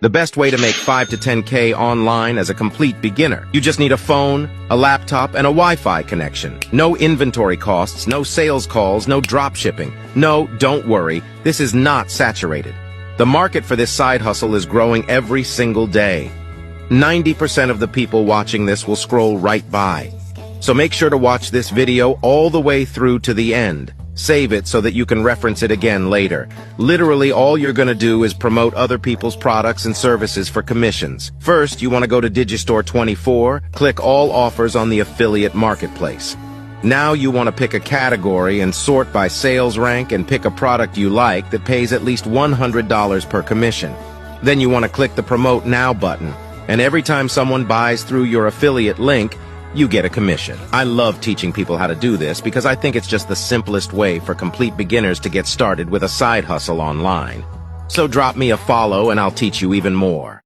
The best way to make 5 to 10K online as a complete beginner. You just need a phone, a laptop, and a Wi-Fi connection. No inventory costs, no sales calls, no drop shipping. No, don't worry, this is not saturated. The market for this side hustle is growing every single day. 90% of the people watching this will scroll right by. So make sure to watch this video all the way through to the end. Save it so that you can reference it again later. Literally, all you're gonna do is promote other people's products and services for commissions. First, you wanna go to Digistore 24, click all offers on the affiliate marketplace. Now you wanna pick a category and sort by sales rank and pick a product you like that pays at least $100 per commission. Then you wanna click the Promote Now button, and every time someone buys through your affiliate link, you get a commission. I love teaching people how to do this because I think it's just the simplest way for complete beginners to get started with a side hustle online. So drop me a follow and I'll teach you even more.